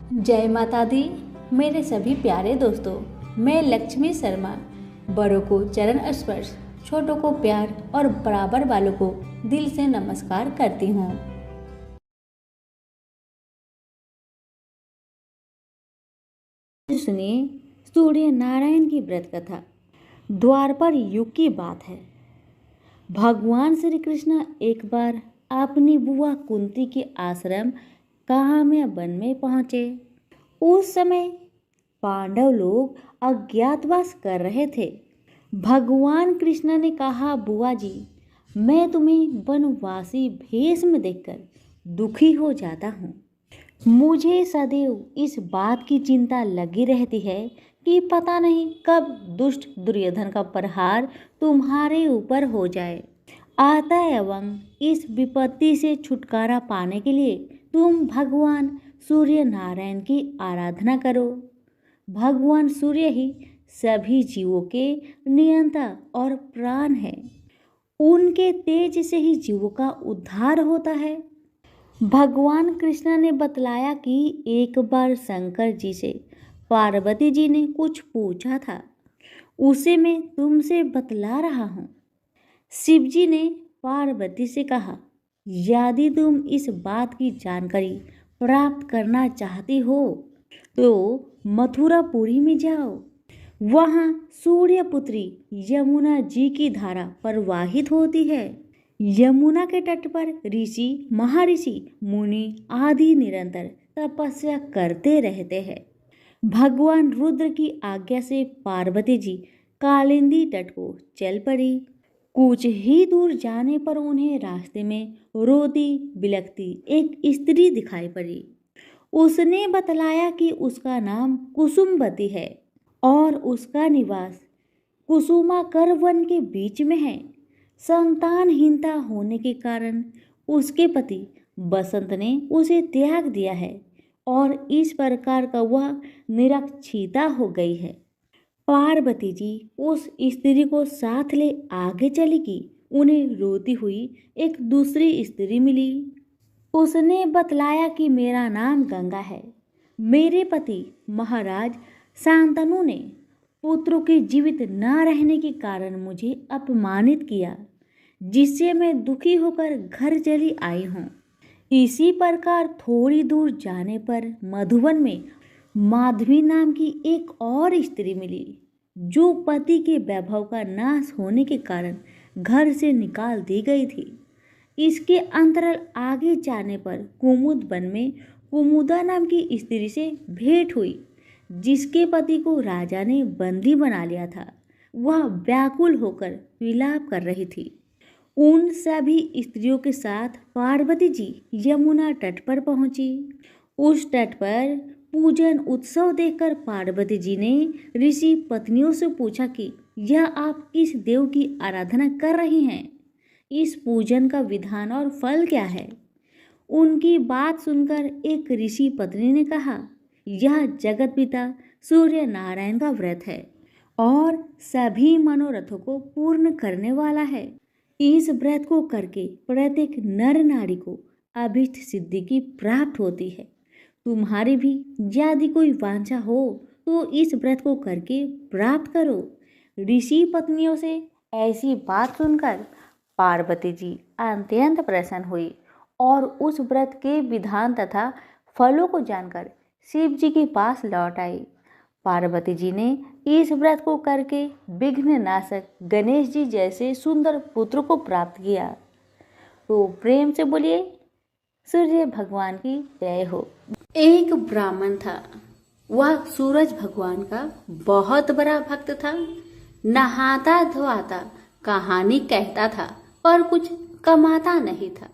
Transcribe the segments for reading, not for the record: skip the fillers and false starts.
जय माता दी। मेरे सभी प्यारे दोस्तों, मैं लक्ष्मी शर्मा बड़ों को चरण स्पर्श, छोटों को प्यार और बराबर वालों को दिल से नमस्कार करती हूँ। सुनिए सूर्य नारायण की व्रत कथा। द्वापर युग की बात है। भगवान श्री कृष्ण एक बार अपनी बुआ कुंती के आश्रम काम्य वन में पहुंचे। उस समय पांडव लोग अज्ञातवास कर रहे थे। भगवान कृष्ण ने कहा, बुआ जी, मैं तुम्हें वनवासी भेष में देखकर दुखी हो जाता हूँ। मुझे सदैव इस बात की चिंता लगी रहती है कि पता नहीं कब दुष्ट दुर्योधन का प्रहार तुम्हारे ऊपर हो जाए। अतएव इस विपत्ति से छुटकारा पाने के लिए तुम भगवान सूर्य नारायण की आराधना करो। भगवान सूर्य ही सभी जीवों के नियंता और प्राण है। उनके तेज से ही जीवों का उद्धार होता है। भगवान कृष्ण ने बतलाया कि एक बार शंकर जी से पार्वती जी ने कुछ पूछा था, उसे मैं तुमसे बतला रहा हूँ। शिव जी ने पार्वती से कहा, यदि तुम इस बात की जानकारी प्राप्त करना चाहती हो तो मथुरापुरी में जाओ। वहाँ सूर्यपुत्री यमुना जी की धारा प्रवाहित होती है। यमुना के तट पर ऋषि, महर्षि, मुनि आदि निरंतर तपस्या करते रहते हैं। भगवान रुद्र की आज्ञा से पार्वती जी कालिंदी तट को चल पड़ी। कुछ ही दूर जाने पर उन्हें रास्ते में रोती बिलखती एक स्त्री दिखाई पड़ी। उसने बतलाया कि उसका नाम कुसुमवती है और उसका निवास कुसुमाकर वन के बीच में है। संतानहीनता होने के कारण उसके पति बसंत ने उसे त्याग दिया है और इस प्रकार का वह निरक्षिता हो गई है। पार्वती जी उस स्त्री को साथ ले आगे चली कि उन्हें रोती हुई एक दूसरी स्त्री मिली। उसने बतलाया कि मेरा नाम गंगा है। मेरे पति महाराज शांतनु ने पुत्रों के जीवित न रहने के कारण मुझे अपमानित किया, जिससे मैं दुखी होकर घर चली आई हूँ। इसी प्रकार थोड़ी दूर जाने पर मधुवन में माधवी नाम की एक और स्त्री मिली, जो पति के वैभव का नाश होने के कारण घर से निकाल दी गई थी। इसके अंतराल आगे जाने पर कुमुद वन में कुमुदा नाम की स्त्री से भेंट हुई, जिसके पति को राजा ने बंदी बना लिया था। वह व्याकुल होकर विलाप कर रही थी। उन सभी स्त्रियों के साथ पार्वती जी यमुना तट पर पहुंची। उस तट पर पूजन उत्सव देखकर पार्वती जी ने ऋषि पत्नियों से पूछा कि यह आप किस देव की आराधना कर रही हैं? इस पूजन का विधान और फल क्या है? उनकी बात सुनकर एक ऋषि पत्नी ने कहा, यह जगत पिता सूर्य नारायण का व्रत है और सभी मनोरथों को पूर्ण करने वाला है। इस व्रत को करके प्रत्येक नर नारी को अभीष्ट सिद्धि की प्राप्त होती है। तुम्हारी भी यदि कोई वांछा हो तो इस व्रत को करके प्राप्त करो। ऋषि पत्नियों से ऐसी बात सुनकर पार्वती जी अत्यंत प्रसन्न हुई और उस व्रत के विधान तथा फलों को जानकर शिव जी के पास लौट आई। पार्वती जी ने इस व्रत को करके विघ्ननाशक गणेश जी जैसे सुंदर पुत्र को प्राप्त किया। तो प्रेम से बोलिए सूर्य भगवान की जय हो। एक ब्राह्मण था। वह सूरज भगवान का बहुत बड़ा भक्त था। नहाता धोता कहानी कहता था पर कुछ कमाता नहीं था।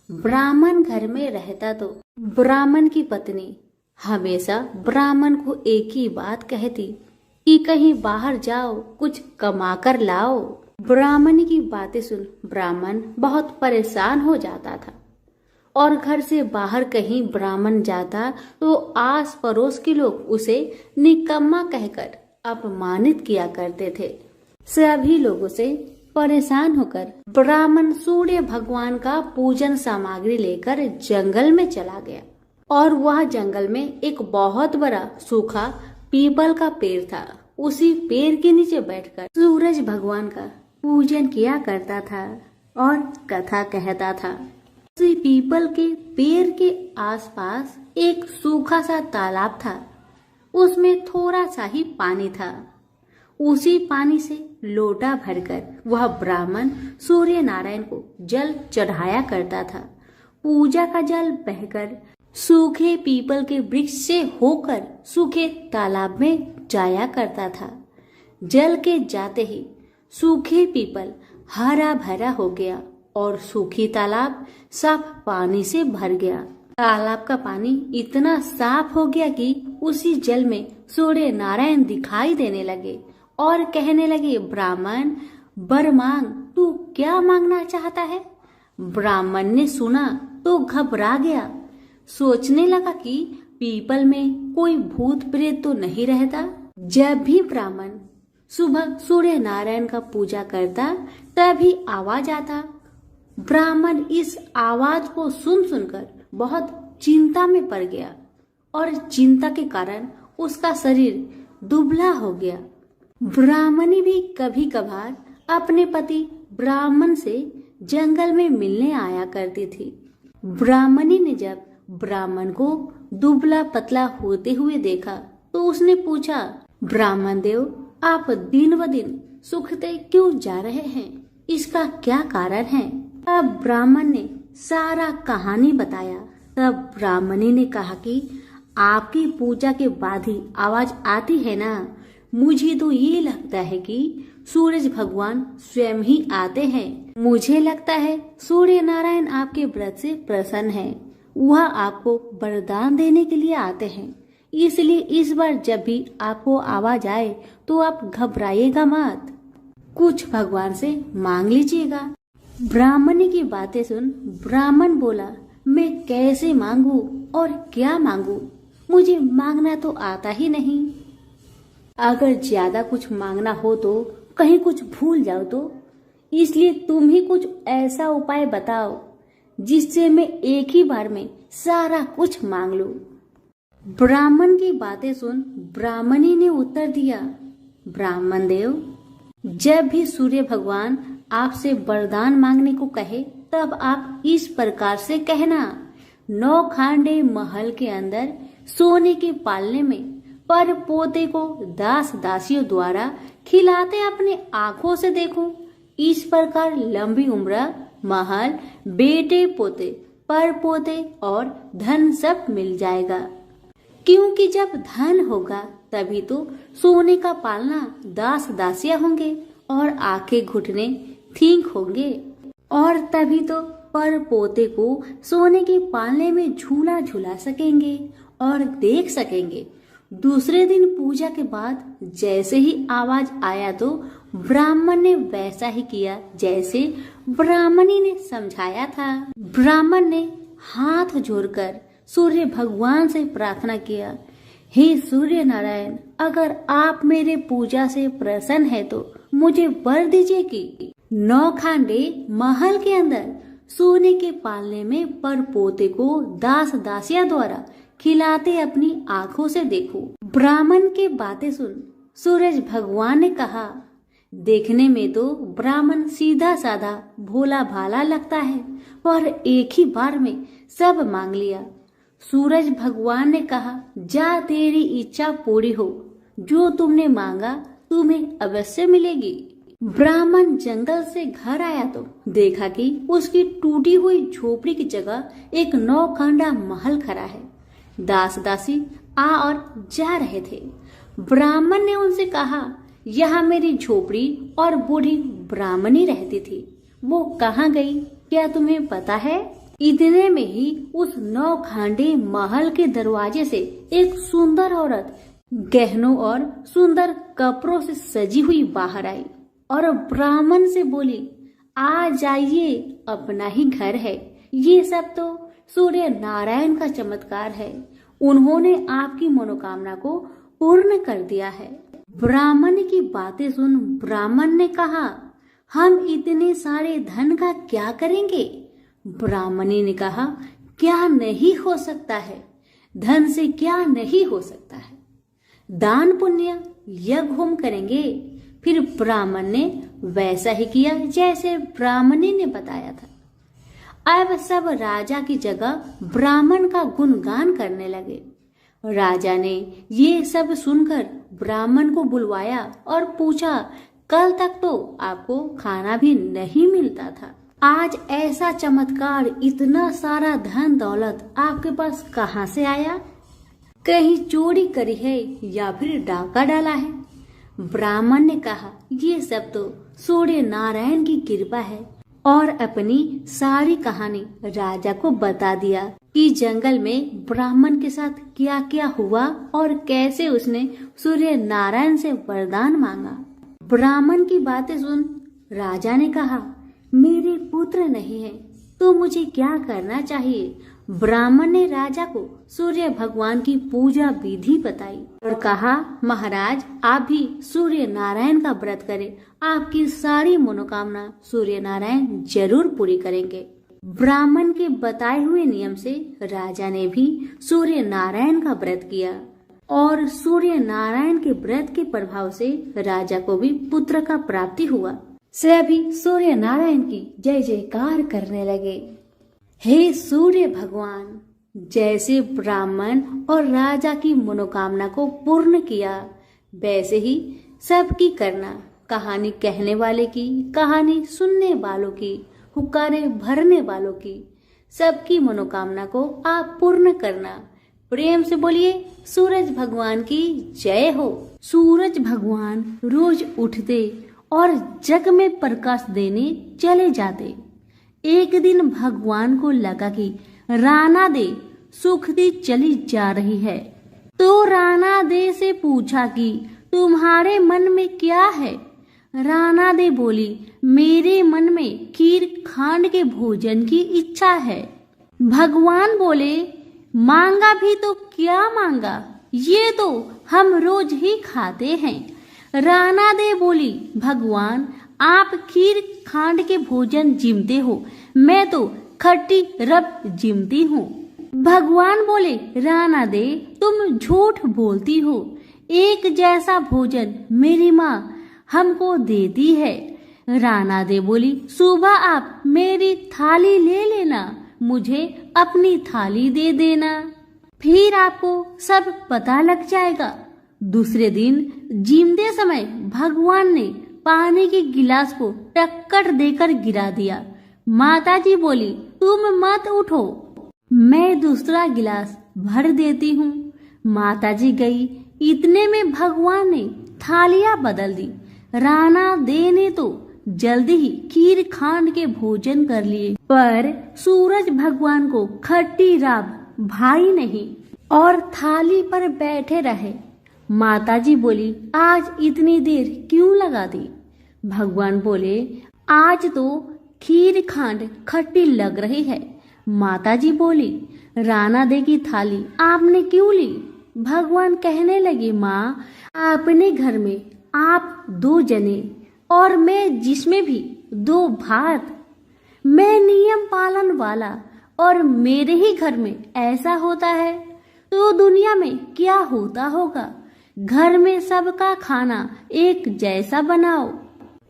ब्राह्मण घर में रहता तो ब्राह्मण की पत्नी हमेशा ब्राह्मण को एक ही बात कहती कि कहीं बाहर जाओ, कुछ कमा कर लाओ। ब्राह्मण की बातें सुन ब्राह्मण बहुत परेशान हो जाता था और घर से बाहर कहीं ब्राह्मण जाता तो आस पड़ोस के लोग उसे निकम्मा कहकर अपमानित किया करते थे। सभी लोगों से परेशान होकर ब्राह्मण सूर्य भगवान का पूजन सामग्री लेकर जंगल में चला गया। और वह जंगल में एक बहुत बड़ा सूखा पीपल का पेड़ था। उसी पेड़ के नीचे बैठकर सूरज भगवान का पूजन किया करता था और कथा कहता था। उसी पीपल के पेड़ के आसपास एक सूखा सा तालाब था। उसमें थोड़ा सा ही पानी था। उसी पानी से लोटा भरकर वह ब्राह्मण सूर्य नारायण को जल चढ़ाया करता था। पूजा का जल बहकर सूखे पीपल के वृक्ष से होकर सूखे तालाब में जाया करता था। जल के जाते ही सूखे पीपल हरा भरा हो गया और सूखी तालाब साफ पानी से भर गया। तालाब का पानी इतना साफ हो गया कि उसी जल में सूर्य नारायण दिखाई देने लगे और कहने लगे, ब्राह्मण वर मांग, तू क्या मांगना चाहता है? ब्राह्मण ने सुना तो घबरा गया। सोचने लगा कि पीपल में कोई भूत प्रेत तो नहीं रहता। जब भी ब्राह्मण सुबह सूर्य नारायण का पूजा करता तभी आवाज आता। ब्राह्मण इस आवाज को सुनकर बहुत चिंता में पड़ गया और चिंता के कारण उसका शरीर दुबला हो गया। ब्राह्मणी भी कभी कभार अपने पति ब्राह्मण से जंगल में मिलने आया करती थी। ब्राह्मणी ने जब ब्राह्मण को दुबला पतला होते हुए देखा तो उसने पूछा, ब्राह्मण देव, आप दिन ब दिन सूखते क्यों जा रहे हैं? इसका क्या कारण है? तब ब्राह्मण ने सारा कहानी बताया। तब ब्राह्मणी ने कहा कि आपकी पूजा के बाद ही आवाज आती है ना, मुझे तो ये लगता है कि सूरज भगवान स्वयं ही आते हैं। मुझे लगता है सूर्य नारायण आपके व्रत से प्रसन्न है। वह आपको वरदान देने के लिए आते हैं। इसलिए इस बार जब भी आपको आवाज आए तो आप घबराइएगा मत, कुछ भगवान से मांग लीजिएगा। ब्राह्मणी की बातें सुन ब्राह्मण बोला, मैं कैसे मांगू और क्या मांगू? मुझे मांगना तो आता ही नहीं। अगर ज्यादा कुछ मांगना हो तो कहीं कुछ भूल जाओ तो, इसलिए तुम ही कुछ ऐसा उपाय बताओ जिससे मैं एक ही बार में सारा कुछ मांग लूं। ब्राह्मण की बातें सुन ब्राह्मणी ने उत्तर दिया, ब्राह्मण देव, जब भी सूर्य भगवान आपसे वरदान मांगने को कहे तब आप इस प्रकार से कहना, 9 खांडे महल के अंदर सोने के पालने में पर पोते को दास दासियों द्वारा खिलाते अपने आंखों से देखूं। इस प्रकार लंबी उम्र, महल, बेटे पोते, पर पोते और धन सब मिल जाएगा। क्योंकि जब धन होगा तभी तो सोने का पालना दास दासियां होंगे और आंखें घुटने ठीक होंगे, और तभी तो पर पोते को सोने के पालने में झूला झूला सकेंगे और देख सकेंगे। दूसरे दिन पूजा के बाद जैसे ही आवाज आया तो ब्राह्मण ने वैसा ही किया जैसे ब्राह्मणी ने समझाया था। ब्राह्मण ने हाथ जोड़कर सूर्य भगवान से प्रार्थना किया, हे सूर्य नारायण, अगर आप मेरे पूजा से प्रसन्न है तो मुझे वर दीजिए कि 9 खांडे महल के अंदर सोने के पालने में पर पोते को दास दासिया द्वारा खिलाते अपनी आंखों से देखो। ब्राह्मण के बातें सुन सूरज भगवान ने कहा, देखने में तो ब्राह्मण सीधा साधा भोला भाला लगता है, पर एक ही बार में सब मांग लिया। सूरज भगवान ने कहा, जा तेरी इच्छा पूरी हो, जो तुमने मांगा तुम्हें अवश्य मिलेगी। ब्राह्मण जंगल से घर आया तो देखा कि उसकी टूटी हुई झोपड़ी की जगह एक 9 खांडा महल खड़ा है। दास दासी आ और जा रहे थे। ब्राह्मण ने उनसे कहा, यहाँ मेरी झोपड़ी और बूढ़ी ब्राह्मणी रहती थी, वो कहाँ गई क्या तुम्हें पता है? इतने में ही उस 9 खांडे महल के दरवाजे से एक सुंदर औरत गहनों और सुंदर कपड़ों से सजी हुई बाहर आई और ब्राह्मण से बोली, आ जाइए, अपना ही घर है। ये सब तो सूर्य नारायण का चमत्कार है, उन्होंने आपकी मनोकामना को पूर्ण कर दिया है। ब्राह्मण की बातें सुन ब्राह्मण ने कहा, हम इतने सारे धन का क्या करेंगे? ब्राह्मणी ने कहा, क्या नहीं हो सकता है, धन से क्या नहीं हो सकता है। दान पुण्य यज्ञ होम करेंगे। फिर ब्राह्मण ने वैसा ही किया जैसे ब्राह्मणी ने बताया था। अब सब राजा की जगह ब्राह्मण का गुणगान करने लगे। राजा ने ये सब सुनकर ब्राह्मण को बुलवाया और पूछा, कल तक तो आपको खाना भी नहीं मिलता था, आज ऐसा चमत्कार, इतना सारा धन दौलत आपके पास कहाँ से आया? कहीं चोरी करी है या फिर डाका डाला है? ब्राह्मण ने कहा, ये सब तो सूर्य नारायण की कृपा है, और अपनी सारी कहानी राजा को बता दिया कि जंगल में ब्राह्मण के साथ क्या क्या हुआ और कैसे उसने सूर्य नारायण से वरदान मांगा। ब्राह्मण की बातें सुन राजा ने कहा, मेरे पुत्र नहीं है तो मुझे क्या करना चाहिए? ब्राह्मण ने राजा को सूर्य भगवान की पूजा विधि बताई और कहा, महाराज आप भी सूर्य नारायण का व्रत करें, आपकी सारी मनोकामना सूर्य नारायण जरूर पूरी करेंगे। ब्राह्मण के बताए हुए नियम से राजा ने भी सूर्य नारायण का व्रत किया और सूर्य नारायण के व्रत के प्रभाव से राजा को भी पुत्र का प्राप्ति हुआ। सभी सूर्य नारायण की जय जयकार करने लगे। हे सूर्य भगवान, जैसे ब्राह्मण और राजा की मनोकामना को पूर्ण किया वैसे ही सबकी करना। कहानी कहने वाले की, कहानी सुनने वालों की, हुक्कारे भरने वालों की, सबकी मनोकामना को आप पूर्ण करना। प्रेम से बोलिए सूरज भगवान की जय हो। सूरज भगवान रोज उठते और जग में प्रकाश देने चले जाते। एक दिन भगवान को लगा कि राणा दे सूखती चली जा रही है, तो राणा दे से पूछा कि तुम्हारे मन में क्या है? राणा दे बोली, मेरे मन में खीर खांड के भोजन की इच्छा है। भगवान बोले, मांगा भी तो क्या मांगा, ये तो हम रोज ही खाते हैं। राणा दे बोली, भगवान आप खीर खांड के भोजन जिमते हो, मैं तो खट्टी रब जिमती हूँ। भगवान बोले, राणा दे तुम झूठ बोलती हो, एक जैसा भोजन मेरी माँ हमको देती है। राणा दे बोली, सुबह आप मेरी थाली ले लेना, मुझे अपनी थाली दे देना, फिर आपको सब पता लग जाएगा। दूसरे दिन जिमते समय भगवान ने पानी के गिलास को टक्कर देकर गिरा दिया। माताजी बोली, तुम मत उठो, मैं दूसरा गिलास भर देती हूँ। माताजी गई, इतने में भगवान ने थालियां बदल दी। राणा दे ने तो जल्दी ही खीर खांड के भोजन कर लिए, पर सूरज भगवान को खट्टी राब भाई नहीं और थाली पर बैठे रहे। माताजी बोली, आज इतनी देर क्यों लगा दी? भगवान बोले, आज तो खीर खांड खट्टी लग रही है। माताजी बोली, राणा दे की थाली आपने क्यों ली? भगवान कहने लगे, माँ अपने घर में आप 2 जने और मैं जिसमें भी 2 भात, मैं नियम पालन वाला और मेरे ही घर में ऐसा होता है तो दुनिया में क्या होता होगा। घर में सबका खाना एक जैसा बनाओ।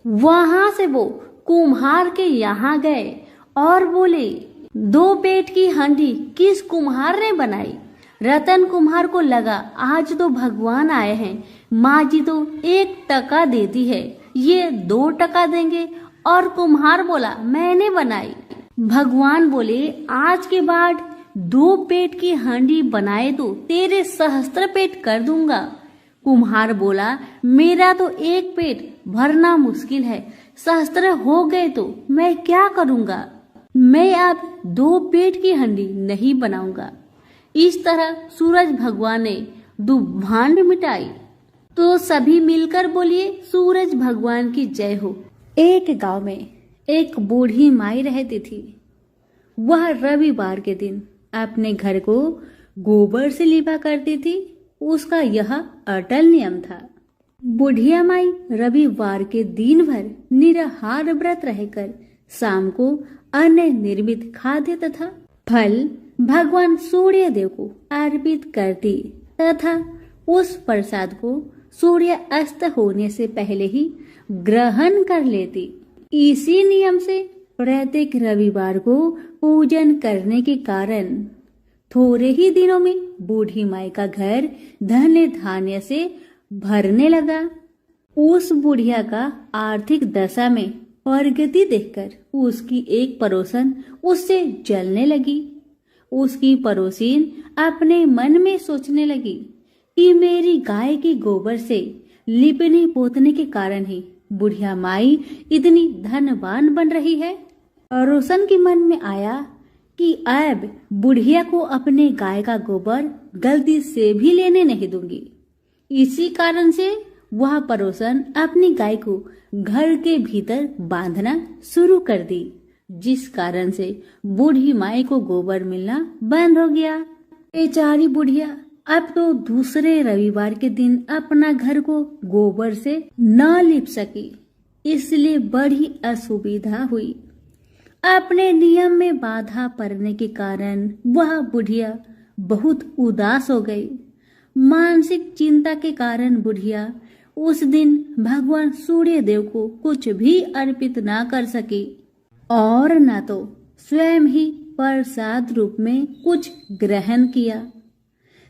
वहां से वो कुम्हार के यहाँ गए और बोले, 2 पेट की हांडी किस कुम्हार ने बनाई? रतन कुम्हार को लगा आज तो भगवान आए हैं, माँ जी तो 1 टका देती है, ये 2 टका देंगे। और कुम्हार बोला, मैंने बनाई। भगवान बोले, आज के बाद 2 पेट की हांडी बनाए तो तेरे सहस्त्र पेट कर दूंगा। कुम्हार बोला, मेरा तो 1 पेट भरना मुश्किल है, सहस्त्र हो गए तो मैं क्या करूंगा? मैं अब 2 पेट की हांडी नहीं बनाऊंगा। इस तरह सूरज भगवान ने दुभांड मिटाई। तो सभी मिलकर बोलिए सूरज भगवान की जय हो। एक गांव में एक बूढ़ी माई रहती थी। वह रविवार के दिन अपने घर को गोबर से लिपा करती थी। उसका यह अटल नियम था। बुढ़िया माई रविवार के दिन भर निराहार व्रत रहकर शाम को अन्न निर्मित खाद्य तथा फल भगवान सूर्य देव को अर्पित करती तथा उस प्रसाद को सूर्य अस्त होने से पहले ही ग्रहण कर लेती। इसी नियम से प्रत्येक रविवार को पूजन करने के कारण थोड़े ही दिनों में बूढ़ी माई का घर धन धान्य से भरने लगा। उस बुढ़िया का आर्थिक दशा में प्रगति देखकर उसकी एक पड़ोसन उससे जलने लगी। उसकी पड़ोसीन अपने मन में सोचने लगी कि मेरी गाय के गोबर से लिपने पोतने के कारण ही बुढ़िया माई इतनी धनवान बन रही है। पड़ोसन के मन में आया कि अब बुढ़िया को अपने गाय का गोबर गलती से भी लेने नहीं दूंगी। इसी कारण से वह पड़ोसन अपनी गाय को घर के भीतर बांधना शुरू कर दी, जिस कारण से बूढ़ी माई को गोबर मिलना बंद हो गया। बेचारी बुढ़िया अब तो दूसरे रविवार के दिन अपना घर को गोबर से न लिप सकी, इसलिए बड़ी असुविधा हुई। अपने नियम में बाधा पड़ने के कारण वह बुढ़िया बहुत उदास हो गई। मानसिक चिंता के कारण बुढ़िया उस दिन भगवान सूर्य देव को कुछ भी अर्पित ना कर सकी और न तो स्वयं ही प्रसाद रूप में कुछ ग्रहण किया।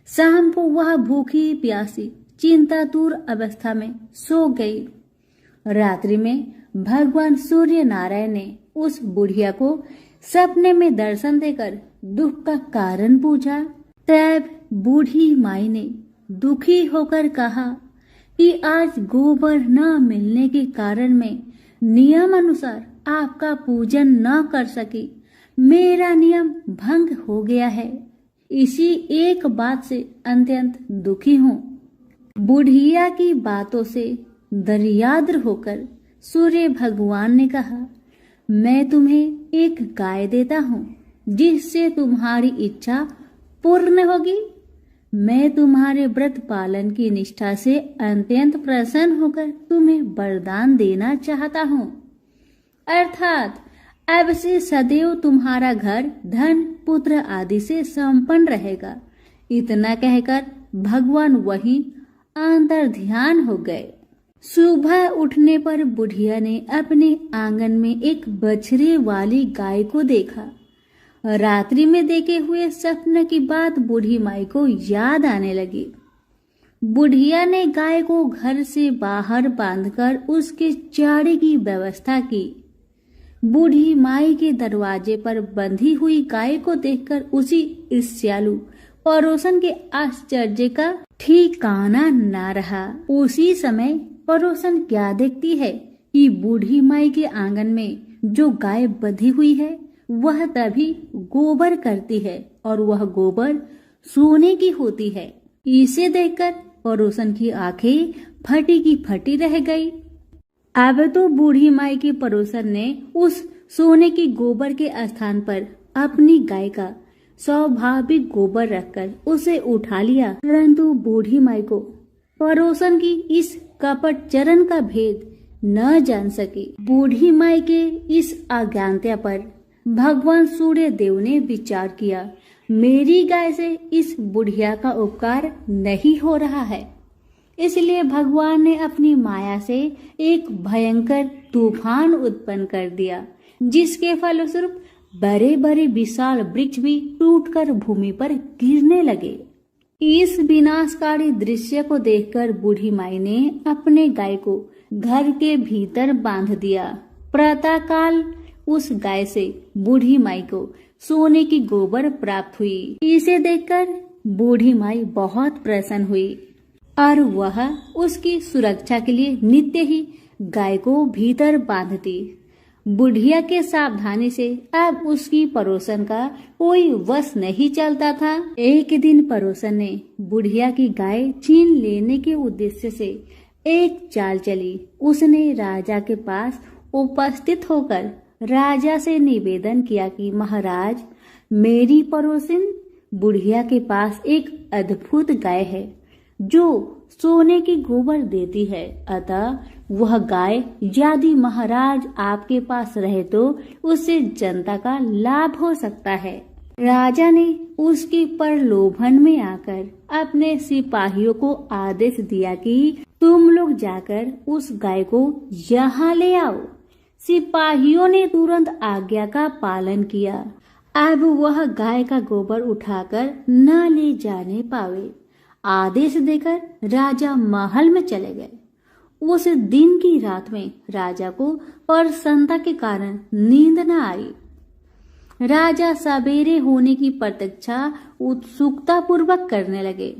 शाम को वह भूखी प्यासी चिंतातुर अवस्था में सो गई। रात्रि में भगवान सूर्य नारायण ने उस बुढ़िया को सपने में दर्शन देकर दुख का कारण पूछा। तब बूढ़ी माई ने दुखी होकर कहा कि आज गोबर न मिलने के कारण मैं नियम अनुसार आपका पूजन न कर सकी। मेरा नियम भंग हो गया है। इसी एक बात से अत्यंत दुखी हूँ। बुढ़िया की बातों से दरियाद्र होकर सूर्य भगवान ने कहा, मैं तुम्हें एक गाय देता हूँ जिससे तुम्हारी इच्छा पूर्ण होगी। मैं तुम्हारे व्रत पालन की निष्ठा से अत्यंत प्रसन्न होकर तुम्हें वरदान देना चाहता हूँ, अर्थात अब से सदैव तुम्हारा घर धन पुत्र आदि से संपन्न रहेगा। इतना कहकर भगवान वहीं अंतर ध्यान हो गए। सुबह उठने पर बुढ़िया ने अपने आंगन में एक बछड़े वाली गाय को देखा। रात्रि में देखे हुए सपने की बात बूढ़ी माई को याद आने लगी। बुढ़िया ने गाय को घर से बाहर बांधकर उसके चारे की व्यवस्था की। बूढ़ी माई के दरवाजे पर बंधी हुई गाय को देखकर उसी ईर्ष्यालु पड़ोसन के आश्चर्य का ठिकाना न रहा। उसी समय पड़ोसन क्या देखती है कि बूढ़ी माई के आंगन में जो गाय बंधी हुई है वह तभी गोबर करती है और वह गोबर सोने की होती है। इसे देखकर पड़ोसन की आंखें फटी की फटी रह गई। अब तो बूढ़ी माई के पड़ोसन ने उस सोने की गोबर के स्थान पर अपनी गाय का स्वाभाविक गोबर रखकर उसे उठा लिया, परंतु बूढ़ी माई को पड़ोसन की इस कपट चरण का भेद न जान सकी। बूढ़ी माई के इस अज्ञानता पर भगवान सूर्य देव ने विचार किया, मेरी गाय से इस बुढ़िया का उपकार नहीं हो रहा है। इसलिए भगवान ने अपनी माया से एक भयंकर तूफान उत्पन्न कर दिया, जिसके फलस्वरूप बड़े बड़े विशाल वृक्ष भी टूटकर भूमि पर गिरने लगे। इस विनाशकारी दृश्य को देखकर बूढ़ी माई ने अपने गाय को घर के भीतर बांध दिया। प्रातःकाल उस गाय से बूढ़ी माई को सोने की गोबर प्राप्त हुई। इसे देखकर बूढ़ी माई बहुत प्रसन्न हुई और वह उसकी सुरक्षा के लिए नित्य ही गाय को भीतर बांधती। बुढ़िया के सावधानी से अब उसकी पड़ोसन का कोई वश नहीं चलता था। एक दिन पड़ोसन ने बुढ़िया की गाय छीन लेने के उद्देश्य से एक चाल चली। उसने राजा के पास उपस्थित होकर राजा से निवेदन किया कि महाराज, मेरी पड़ोसिन बुढ़िया के पास एक अद्भुत गाय है जो सोने की गोबर देती है, अतः वह गाय यदि महाराज आपके पास रहे तो उससे जनता का लाभ हो सकता है। राजा ने उसके प्रलोभन में आकर अपने सिपाहियों को आदेश दिया कि तुम लोग जाकर उस गाय को यहाँ ले आओ। सिपाहियों ने तुरंत आज्ञा का पालन किया। अब वह गाय का गोबर उठाकर न ले जाने पावे। आदेश देकर राजा महल में चले गए। उस दिन की रात में राजा को प्रसन्नता के कारण नींद न आई। राजा सवेरे होने की प्रतीक्षा उत्सुकता पूर्वक करने लगे।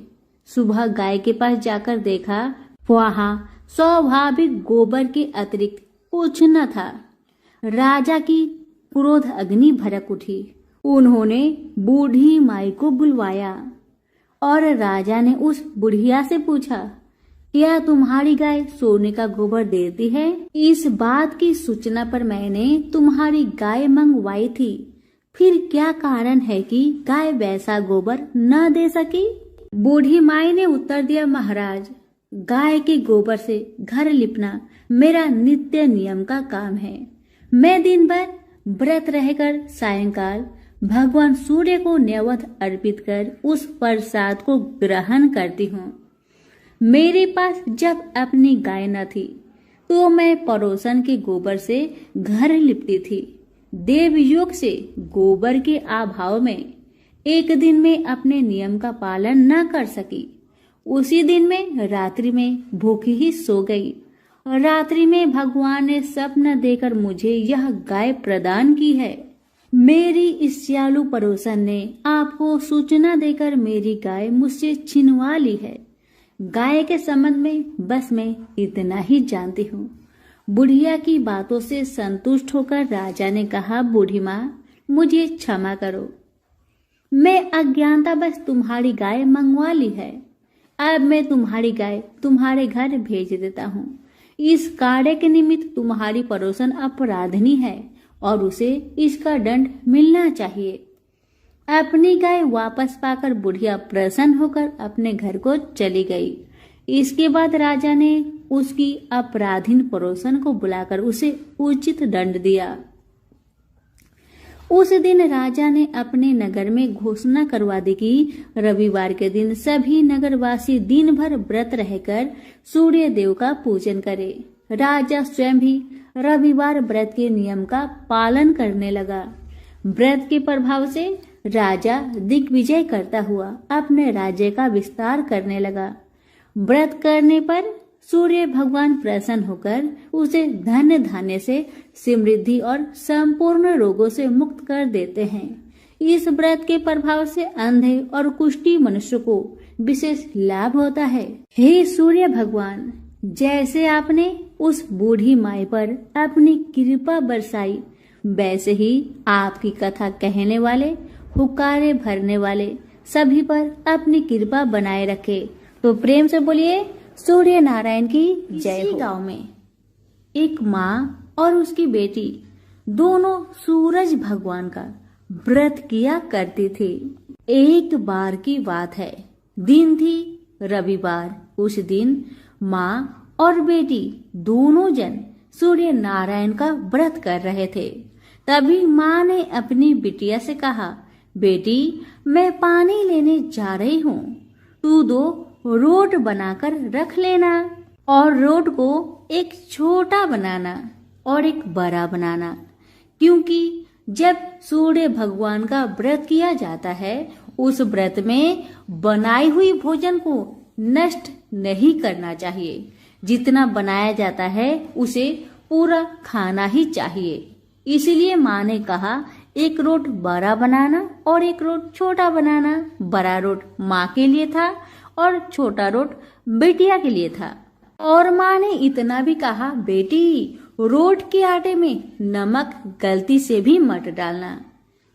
सुबह गाय के पास जाकर देखा, वहां स्वाभाविक गोबर के अतिरिक्त कुछ न था। राजा की क्रोध अग्नि भड़क उठी। उन्होंने बूढ़ी माई को बुलवाया और राजा ने उस बुढ़िया से पूछा, क्या तुम्हारी गाय सोने का गोबर देती है? इस बात की सूचना पर मैंने तुम्हारी गाय मंगवाई थी, फिर क्या कारण है कि गाय वैसा गोबर न दे सकी? बूढ़ी माई ने उत्तर दिया, महाराज, गाय के गोबर से घर लिपना मेरा नित्य नियम का काम है। मैं दिन भर व्रत रहकर सायंकाल भगवान सूर्य को नैवेद्य अर्पित कर उस प्रसाद को ग्रहण करती हूँ। मेरे पास जब अपनी गाय न थी तो मैं पड़ोसन के गोबर से घर लिपती थी। देवयोग से गोबर के अभाव में एक दिन में अपने नियम का पालन न कर सकी। उसी दिन में रात्रि में भूखी ही सो गई। रात्रि में भगवान ने स्वप्न देकर मुझे यह गाय प्रदान की है। मेरी इस सियालू पड़ोसन ने आपको सूचना देकर मेरी गाय मुझसे छिनवा ली है। गाय के संबंध में बस मैं इतना ही जानती हूँ। बुढ़िया की बातों से संतुष्ट होकर राजा ने कहा, बूढ़ी माँ, मुझे क्षमा करो, मैं अज्ञानतावश तुम्हारी गाय मंगवा ली है। अब मैं तुम्हारी गाय तुम्हारे घर भेज देता हूँ। इस कार्य के निमित्त तुम्हारी पड़ोसन अपराधिनी है और उसे इसका दंड मिलना चाहिए। अपनी गाय वापस पाकर बुढ़िया प्रसन्न होकर अपने घर को चली गई। इसके बाद राजा ने उसकी अपराधीन पड़ोसन को बुलाकर उसे उचित दंड दिया। उस दिन राजा ने अपने नगर में घोषणा करवा दी कि रविवार के दिन सभी नगरवासी दिन भर व्रत रहकर सूर्य देव का पूजन करें। राजा स्वयं भी रविवार व्रत के नियम का पालन करने लगा। व्रत के प्रभाव से राजा दिग्विजय करता हुआ अपने राज्य का विस्तार करने लगा। व्रत करने पर सूर्य भगवान प्रसन्न होकर उसे धन धान्य से समृद्धि और संपूर्ण रोगों से मुक्त कर देते हैं। इस व्रत के प्रभाव से अंधे और कुष्ठी मनुष्य को विशेष लाभ होता है। हे सूर्य भगवान, जैसे आपने उस बूढ़ी माई पर अपनी कृपा बरसाई, वैसे ही आपकी कथा कहने वाले, हुक्कारे भरने वाले सभी पर अपनी कृपा बनाए रखे। तो प्रेम से बोलिए, सूर्य नारायण की जय हो। गांव में एक माँ और उसकी बेटी दोनों सूरज भगवान का व्रत किया करती थी। एक बार की बात है, दिन थी रविवार। उस दिन माँ और बेटी दोनों जन सूर्य नारायण का व्रत कर रहे थे। तभी माँ ने अपनी बिटिया से कहा, बेटी, मैं पानी लेने जा रही हूँ, तू 2 रोट बनाकर रख लेना और रोट को एक छोटा बनाना और एक बड़ा बनाना, क्योंकि जब सूर्य भगवान का व्रत किया जाता है उस व्रत में बनाई हुई भोजन को नष्ट नहीं करना चाहिए। जितना बनाया जाता है उसे पूरा खाना ही चाहिए। इसलिए माँ ने कहा, एक रोट बड़ा बनाना और एक रोट छोटा बनाना। बड़ा रोट माँ के लिए था और छोटा रोट बेटिया के लिए था। और माँ ने इतना भी कहा, बेटी, रोट के आटे में नमक गलती से भी मत डालना,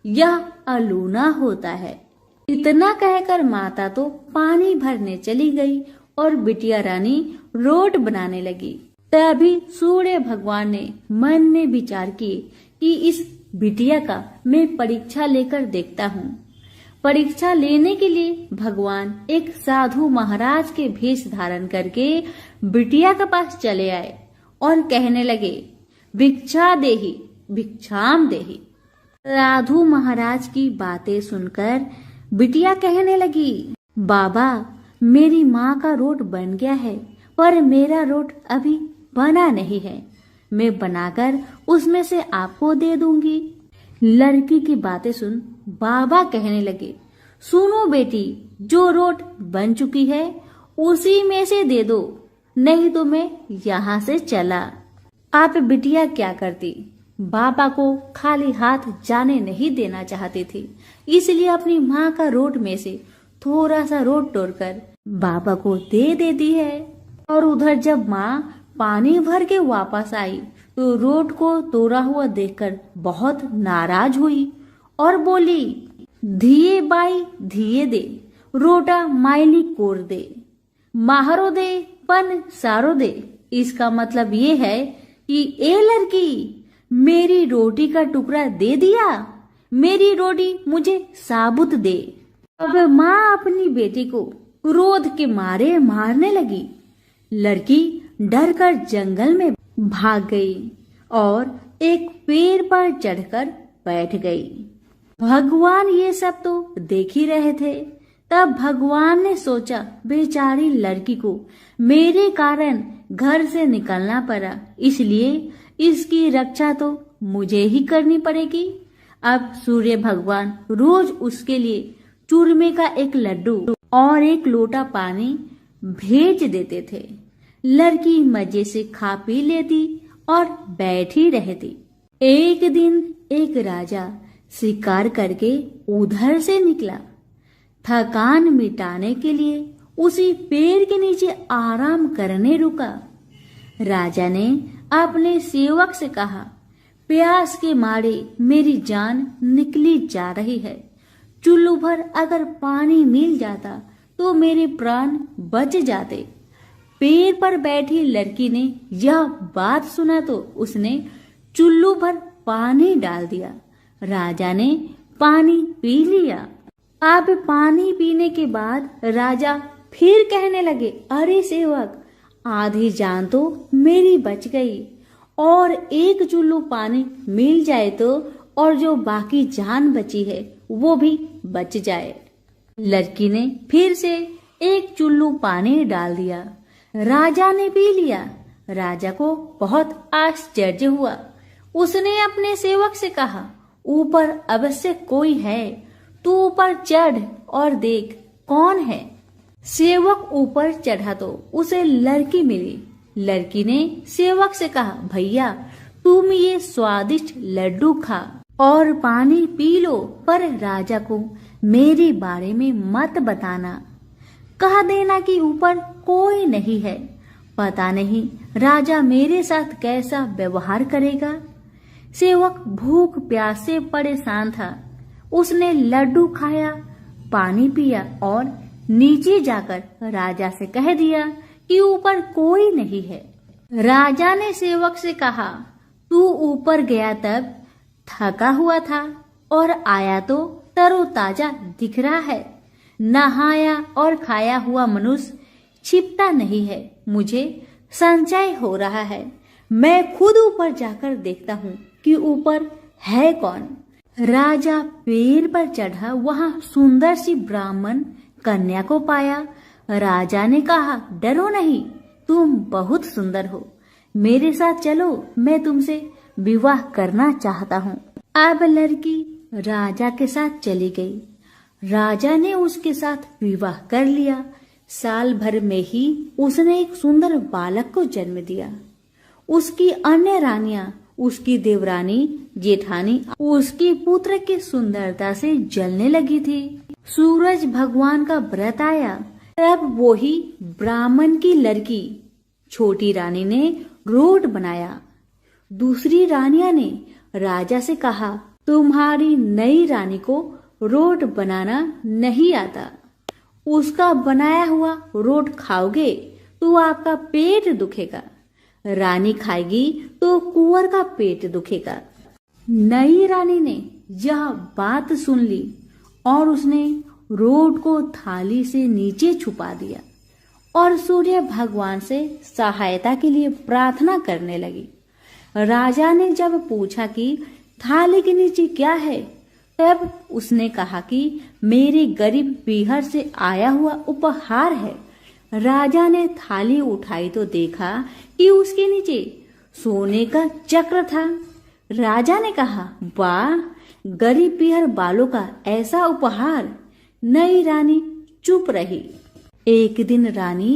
यह अलूना होता है। इतना कहकर माता तो पानी भरने चली गई और बिटिया रानी रोट बनाने लगी। तभी सूर्य भगवान ने मन में विचार किए कि इस बिटिया का मैं परीक्षा लेकर देखता हूँ। परीक्षा लेने के लिए भगवान एक साधु महाराज के भेष धारण करके बिटिया के पास चले आए और कहने लगे, भिक्षा देहि भिक्षाम देहि। साधु महाराज की बातें सुनकर बिटिया कहने लगी, बाबा मेरी माँ का रोट बन गया है, पर मेरा रोट अभी बना नहीं है। मैं बनाकर उसमें से आपको दे दूंगी। लड़की की बातें सुन बाबा कहने लगे, सुनो बेटी, जो रोट बन चुकी है उसी में से दे दो, नहीं तो मैं यहाँ से चला। आप बिटिया क्या करती? बाबा को खाली हाथ जाने नहीं देना चाहती थी, इसलिए अपनी माँ का रोट में से थोड़ा सा रोट तोड़कर बाबा को दे देती है। और उधर जब माँ पानी भर के वापस आई तो रोट को तोड़ा हुआ देखकर बहुत नाराज हुई और बोली, धिये बाई धिये दे, रोटा माइली कोर दे, माहरो दे पन सारो दे। इसका मतलब ये है कि ए लड़की, मेरी रोटी का टुकड़ा दे दिया, मेरी रोटी मुझे साबुत दे। अब माँ अपनी बेटी को क्रोध के मारे मारने लगी। लड़की डर कर जंगल में भाग गई और एक पेड़ पर चढ़कर बैठ गई। भगवान ये सब तो देख ही रहे थे। तब भगवान ने सोचा, बेचारी लड़की को मेरे कारण घर से निकलना पड़ा, इसलिए इसकी रक्षा तो मुझे ही करनी पड़ेगी। अब सूर्य भगवान रोज उसके लिए चूरमे का एक लड्डू और एक लोटा पानी भेज देते थे। लड़की मजे से खा पी लेती और बैठी रहती। एक दिन एक राजा शिकार करके उधर से निकला। थकान मिटाने के लिए उसी पेड़ के नीचे आराम करने रुका। राजा ने अपने सेवक से कहा, प्यास के मारे मेरी जान निकली जा रही है, चुल्लू भर अगर पानी मिल जाता तो मेरे प्राण बच जाते। पेड़ पर बैठी लड़की ने यह बात सुना तो उसने चुल्लू भर पानी डाल दिया। राजा ने पानी पी लिया। अब पानी पीने के बाद राजा फिर कहने लगे, अरे सेवक, आधी जान तो मेरी बच गई, और एक चुल्लू पानी मिल जाए तो और जो बाकी जान बची है वो भी बच जाए। लड़की ने फिर से एक चुल्लू पानी डाल दिया। राजा ने पी लिया। राजा को बहुत आश्चर्य हुआ। उसने अपने सेवक से कहा, ऊपर अवश्य कोई है, तू ऊपर चढ़ और देख कौन है। सेवक ऊपर चढ़ा तो उसे लड़की मिली। लड़की ने सेवक से कहा, भैया तुम ये स्वादिष्ट लड्डू खा और पानी पी लो, पर राजा को मेरे बारे में मत बताना। कह देना कि ऊपर कोई नहीं है। पता नहीं राजा मेरे साथ कैसा व्यवहार करेगा। सेवक भूख प्यास से परेशान था। उसने लड्डू खाया, पानी पिया और नीचे जाकर राजा से कह दिया कि ऊपर कोई नहीं है। राजा ने सेवक से कहा, तू ऊपर गया तब थका हुआ था और आया तो तरोताजा दिख रहा है। नहाया और खाया हुआ मनुष्य छिपता नहीं है। मुझे संशय हो रहा है। मैं खुद ऊपर जाकर देखता हूँ कि ऊपर है कौन। राजा पेड़ पर चढ़ा। वहाँ सुंदर सी ब्राह्मण कन्या को पाया। राजा ने कहा, डरो नहीं, तुम बहुत सुंदर हो, मेरे साथ चलो, मैं तुमसे विवाह करना चाहता हूँ। अब लड़की राजा के साथ चली गई। राजा ने उसके साथ विवाह कर लिया। साल भर में ही उसने एक सुंदर बालक को जन्म दिया। उसकी अन्य रानियां, उसकी देवरानी जेठानी उसकी पुत्र की सुंदरता से जलने लगी थी। सूरज भगवान का व्रत आया, तब वो ही ब्राह्मण की लड़की छोटी रानी ने रोट बनाया। दूसरी रानिया ने राजा से कहा, तुम्हारी नई रानी को रोट बनाना नहीं आता। उसका बनाया हुआ रोट खाओगे तो आपका पेट दुखेगा। रानी खाएगी तो कुंवर का पेट दुखेगा। नई रानी ने यह बात सुन ली और उसने रोट को थाली से नीचे छुपा दिया और सूर्य भगवान से सहायता के लिए प्रार्थना करने लगी। राजा ने जब पूछा कि थाली के नीचे क्या है? तब उसने कहा कि मेरे गरीब पीहर से आया हुआ उपहार है। राजा ने थाली उठाई तो देखा कि उसके नीचे सोने का चक्र था। राजा ने कहा, वाह, गरीब पीहर बालों का ऐसा उपहार। नई रानी चुप रही। एक दिन रानी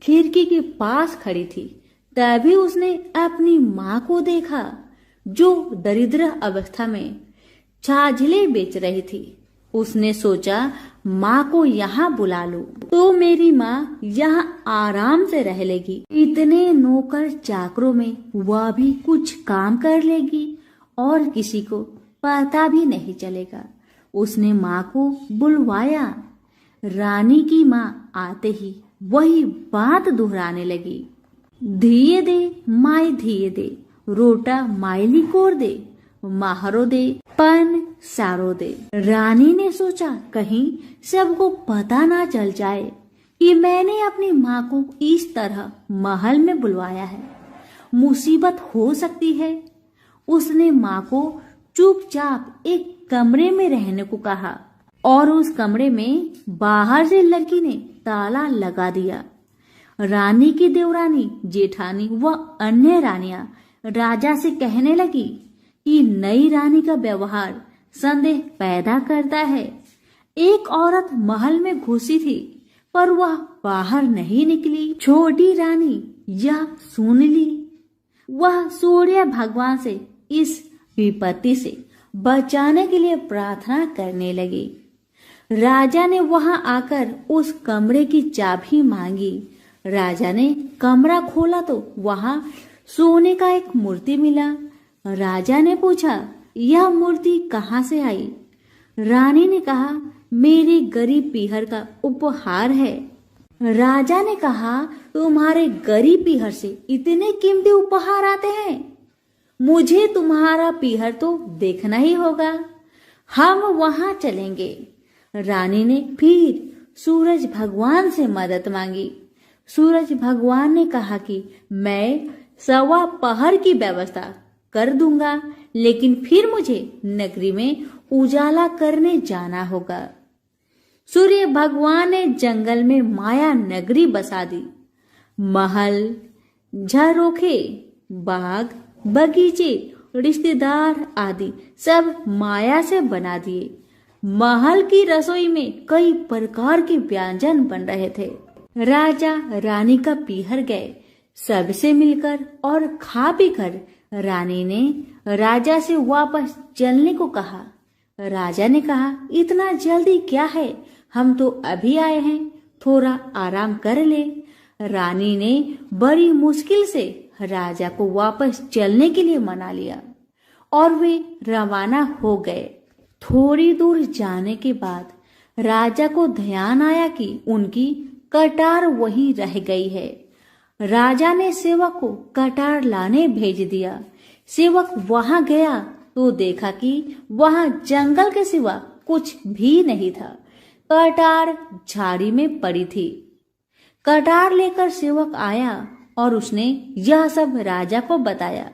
खिड़की के पास खड़ी थी। तभी उसने अपनी माँ को देखा, जो दरिद्र अवस्था में छाछले बेच रही थी। उसने सोचा, माँ को यहाँ बुला लूं तो मेरी माँ यहाँ आराम से रह लेगी। इतने नौकर चाकरों में वह भी कुछ काम कर लेगी और किसी को पता भी नहीं चलेगा। उसने माँ को बुलवाया। रानी की माँ आते ही वही बात दोहराने लगी, धिये दे माई धिये दे, रोटा माइली कोर दे, माहरो दे पन सारो दे। रानी ने सोचा, कहीं सबको पता ना चल जाए कि मैंने अपनी माँ को इस तरह महल में बुलवाया है, मुसीबत हो सकती है। उसने माँ को चुपचाप एक कमरे में रहने को कहा और उस कमरे में बाहर से लड़की ने ताला लगा दिया। रानी की देवरानी, जेठानी व अन्य रानियां राजा से कहने लगी कि नई रानी का व्यवहार संदेह पैदा करता है। एक औरत महल में घुसी थी पर वह बाहर नहीं निकली। छोटी रानी यह सुन ली। वह सूर्य भगवान से इस विपत्ति से बचाने के लिए प्रार्थना करने लगी। राजा ने वहां आकर उस कमरे की चाबी मांगी। राजा ने कमरा खोला तो वहां सोने का एक मूर्ति मिला। राजा ने पूछा, यह मूर्ति कहाँ से आई? रानी ने कहा, मेरे गरीब पीहर का उपहार है। राजा ने कहा, तुम्हारे गरीब पीहर से इतने कीमती उपहार आते हैं? मुझे तुम्हारा पीहर तो देखना ही होगा, हम वहां चलेंगे। रानी ने फिर सूरज भगवान से मदद मांगी। सूरज भगवान ने कहा कि मैं 1.25 पहर की व्यवस्था कर दूंगा, लेकिन फिर मुझे नगरी में उजाला करने जाना होगा। सूर्य भगवान ने जंगल में माया नगरी बसा दी। महल, झरोखे, बाग, बगीचे, रिश्तेदार आदि सब माया से बना दिए। महल की रसोई में कई प्रकार के व्यंजन बन रहे थे। राजा रानी का पीहर गए, सबसे मिलकर और खा पी कर रानी ने राजा से वापस चलने को कहा। राजा ने कहा, इतना जल्दी क्या है, हम तो अभी आए हैं, थोड़ा आराम कर ले। रानी ने बड़ी मुश्किल से राजा को वापस चलने के लिए मना लिया और वे रवाना हो गए। थोड़ी दूर जाने के बाद राजा को ध्यान आया कि उनकी कटार वहीं रह गई है। राजा ने सेवक को कटार लाने भेज दिया। सेवक वहां गया तो देखा कि वहां जंगल के सिवा कुछ भी नहीं था। कटार झाड़ी में पड़ी थी। कटार लेकर सेवक आया और उसने यह सब राजा को बताया।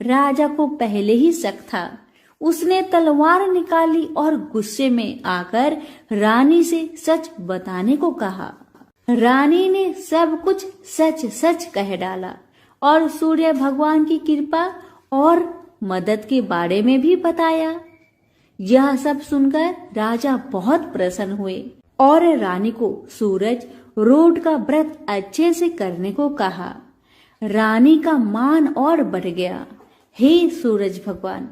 राजा को पहले ही शक था। उसने तलवार निकाली और गुस्से में आकर रानी से सच बताने को कहा। रानी ने सब कुछ सच सच कह डाला और सूर्य भगवान की कृपा और मदद के बारे में भी बताया। यह सब सुनकर राजा बहुत प्रसन्न हुए और रानी को सूरज रोट का व्रत अच्छे से करने को कहा। रानी का मान और बढ़ गया। हे सूरज भगवान,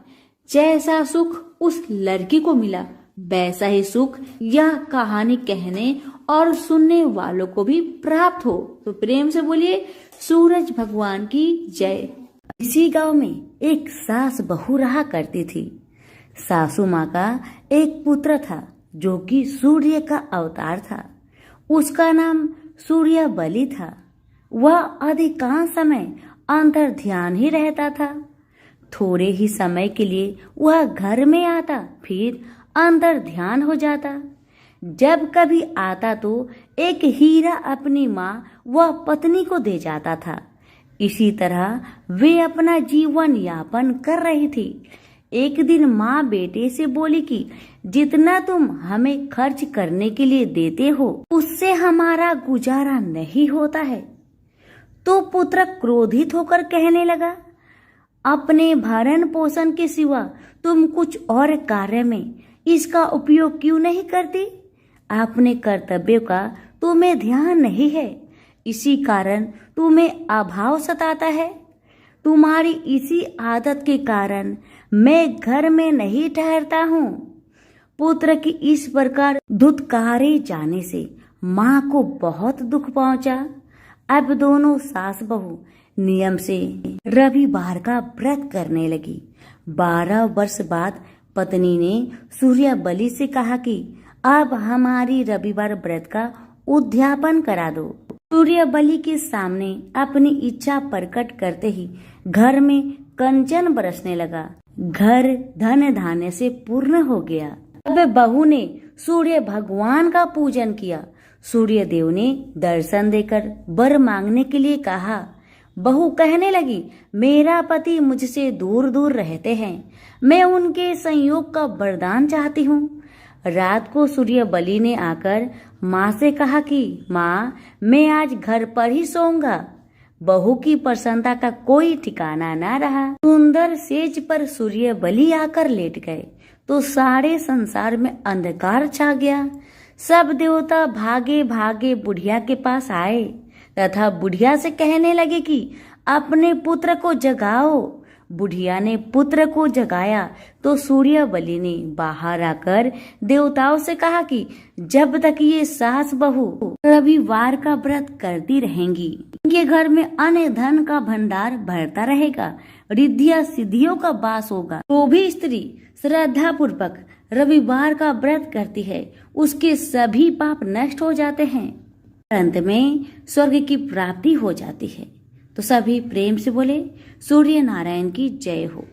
जैसा सुख उस लड़की को मिला वैसा ही सुख यह कहानी कहने और सुनने वालों को भी प्राप्त हो। तो प्रेम से बोलिए सूरज भगवान की जय। इसी गांव में एक सास बहू रहा करती थी। सासू माँ का एक पुत्र था जो कि सूर्य का अवतार था। उसका नाम सूर्य बलि था। वह अधिकांश समय अंतर ध्यान ही रहता था। थोड़े ही समय के लिए वह घर में आता, फिर अंतर ध्यान हो जाता। जब कभी आता तो एक हीरा अपनी माँ व पत्नी को दे जाता था। इसी तरह वे अपना जीवन यापन कर रही थी। एक दिन माँ बेटे से बोली कि जितना तुम हमें खर्च करने के लिए देते हो उससे हमारा गुजारा नहीं होता है। तो पुत्र क्रोधित होकर कहने लगा, अपने भरण पोषण के सिवा तुम कुछ और कार्य में इसका उपयोग क्यों नहीं करती? अपने कर्तव्यों का तुम्हें ध्यान नहीं है, इसी कारण तुम्हें अभाव सताता है। तुम्हारी इसी आदत के कारण मैं घर में नहीं ठहरता हूँ। पुत्र की इस प्रकार धुतकारे जाने से माँ को बहुत दुख पहुंचा। अब दोनों सास बहू नियम से रविवार का व्रत करने लगी। 12 वर्ष बाद पत्नी ने सूर्य बलि से कहा कि अब हमारी रविवार व्रत का उद्यापन करा दो। सूर्य बलि के सामने अपनी इच्छा प्रकट करते ही घर में कंचन बरसने लगा। घर धन धान्य से पूर्ण हो गया। अब बहू ने सूर्य भगवान का पूजन किया। सूर्य देव ने दर्शन देकर वर मांगने के लिए कहा। बहू कहने लगी, मेरा पति मुझसे दूर दूर रहते हैं, मैं उनके संयोग का वरदान चाहती हूँ। रात को सूर्य बलि ने आकर माँ से कहा कि माँ, मैं आज घर पर ही सोऊंगा। बहू की प्रसन्नता का कोई ठिकाना ना रहा। सुंदर सेज पर सूर्य बलि आकर लेट गए तो सारे संसार में अंधकार छा गया। सब देवता भागे भागे बुढ़िया के पास आए तथा बुढ़िया से कहने लगे कि अपने पुत्र को जगाओ। बुढ़िया ने पुत्र को जगाया तो सूर्य बलि ने बाहर आकर देवताओं से कहा कि जब तक ये सास बहू रविवार का व्रत करती रहेंगी, इनके घर में अन्न धन का भंडार भरता रहेगा, रिद्धियां सिद्धियों का वास होगा। तो भी स्त्री श्रद्धा पूर्वक रविवार का व्रत करती है, उसके सभी पाप नष्ट हो जाते हैं, अंत में स्वर्ग की प्राप्ति हो जाती है। तो सभी प्रेम से बोले, सूर्य नारायण की जय हो।